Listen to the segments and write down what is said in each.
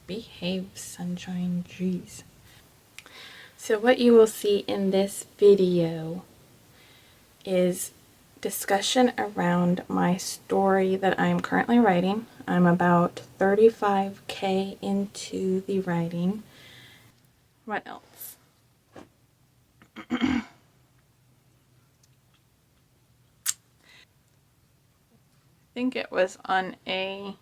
Behave, sunshine, jeez. So what you will see in this video is discussion around my story that I am currently writing. I'm about 35K into the writing. What else? I think it was on a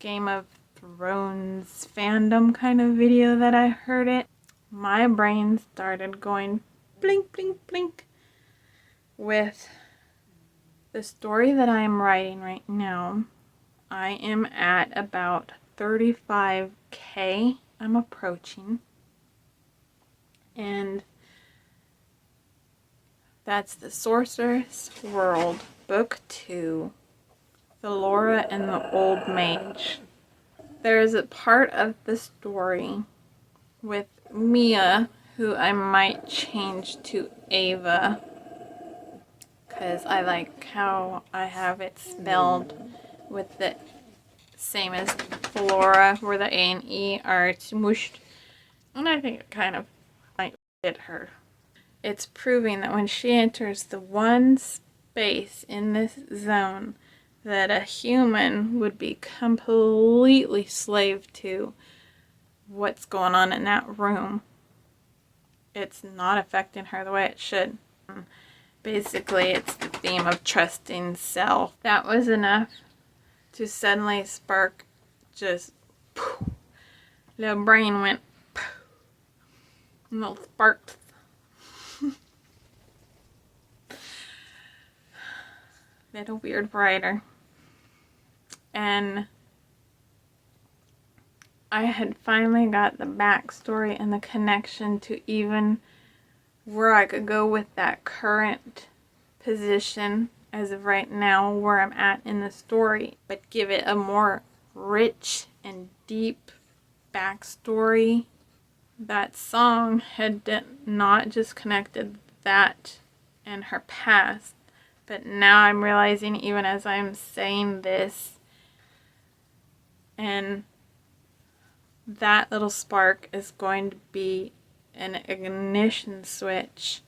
Game of Thrones fandom kind of video that I heard it. My brain started going blink, blink, blink with the story that I am writing right now. I am at about 35K. I'm approaching. And that's the Sorceress World, Book 2, The Laura and the Old Mage. There is a part of the story with Mia, who I might change to Ava, because I like how I have it spelled with the same as Flora, where the A and E are smooshed, and I think it kind of might fit her. It's proving that when she enters the one space in this zone that a human would be completely slave to what's going on in that room, it's not affecting her the way it should. Basically, it's the theme of trusting self. That was enough to suddenly spark just poof. Little brain went poof. Little sparked. Little weird writer. And I had finally got the backstory and the connection to even where I could go with that current position as of right now, where I'm at in the story, but give it a more rich and deep backstory. That song had not just connected that and her past, but now I'm realizing, even as I'm saying this, and that little spark is going to be an ignition switch.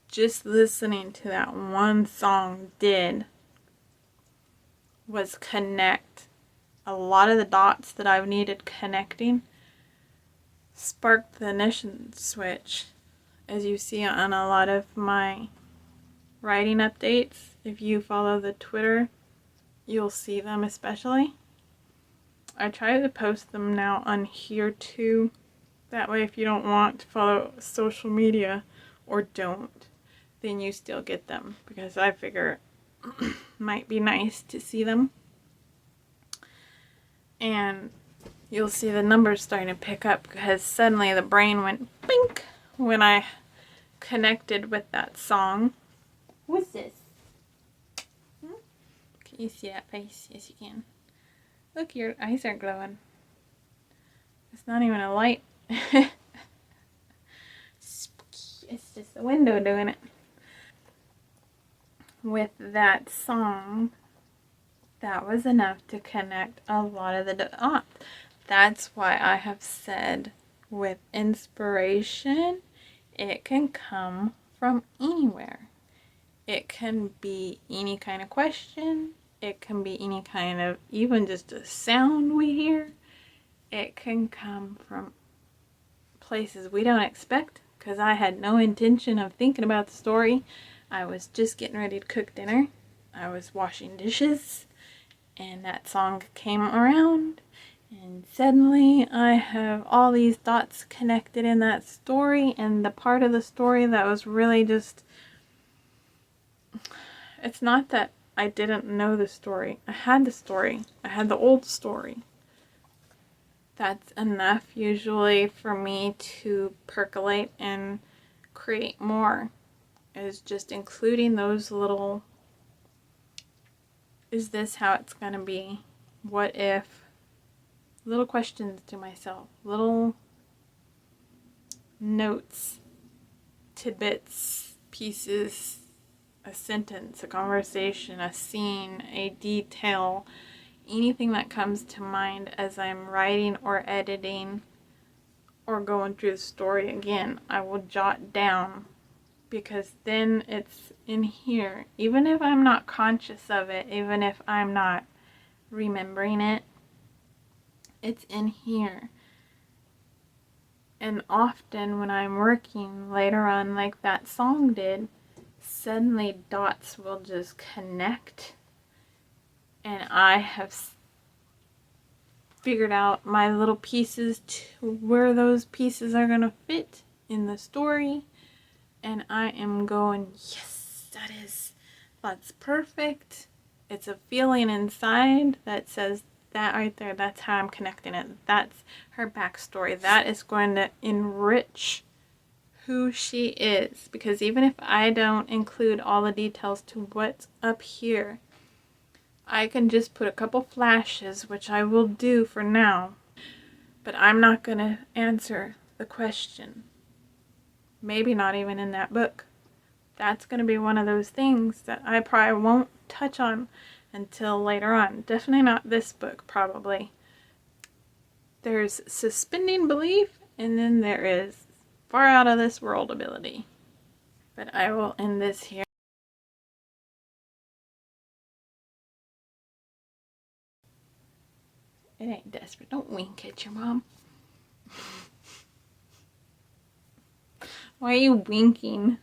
Just listening to that one song was connect a lot of the dots that I've needed connecting, sparked the ignition switch. As you see on a lot of my writing updates, if you follow the Twitter, you'll see them especially. I try to post them now on here too. That way, if you don't want to follow social media, or don't, then you still get them, because I figure it might be nice to see them. And you'll see the numbers starting to pick up, because suddenly the brain went blink when I connected with that song. What's this? Can you see that face? Yes, you can. Look, your eyes are glowing. It's not even a light. It's just the window doing it. With that song, that was enough to connect a lot of the dots. That's why I have said, with inspiration, it can come from anywhere. It can be any kind of question. It can be any kind of, even just a sound we hear. It can come from places we don't expect, because I had no intention of thinking about the story. I was just getting ready to cook dinner. I was washing dishes, and that song came around, and suddenly I have all these dots connected in that story. And the part of the story that was really just, it's not that I didn't know the story. I had the story. I had the old story. That's enough usually for me to percolate and create more, is just including those little, is this how it's going to be? What if? Little questions to myself. Little notes, tidbits, pieces, a sentence, a conversation, a scene, a detail, anything that comes to mind as I'm writing or editing or going through the story again, I will jot down, because then it's in here. Even if I'm not conscious of it, even if I'm not remembering it, it's in here. And often when I'm working later on, like that song did, suddenly dots will just connect, and I have figured out my little pieces to where those pieces are going to fit in the story, and I am going, yes, that's perfect. It's a feeling inside that says that right there, that's how I'm connecting it. That's her backstory. That is going to enrich who she is, because even if I don't include all the details to what's up here, I can just put a couple flashes, which I will do for now, but I'm not going to answer the question. Maybe not even in that book. That's going to be one of those things that I probably won't touch on until later on. Definitely not this book, probably. There's suspending belief, and then there is far out of this world ability. But I will end this here. It ain't desperate. Don't wink at your mom. Why are you winking?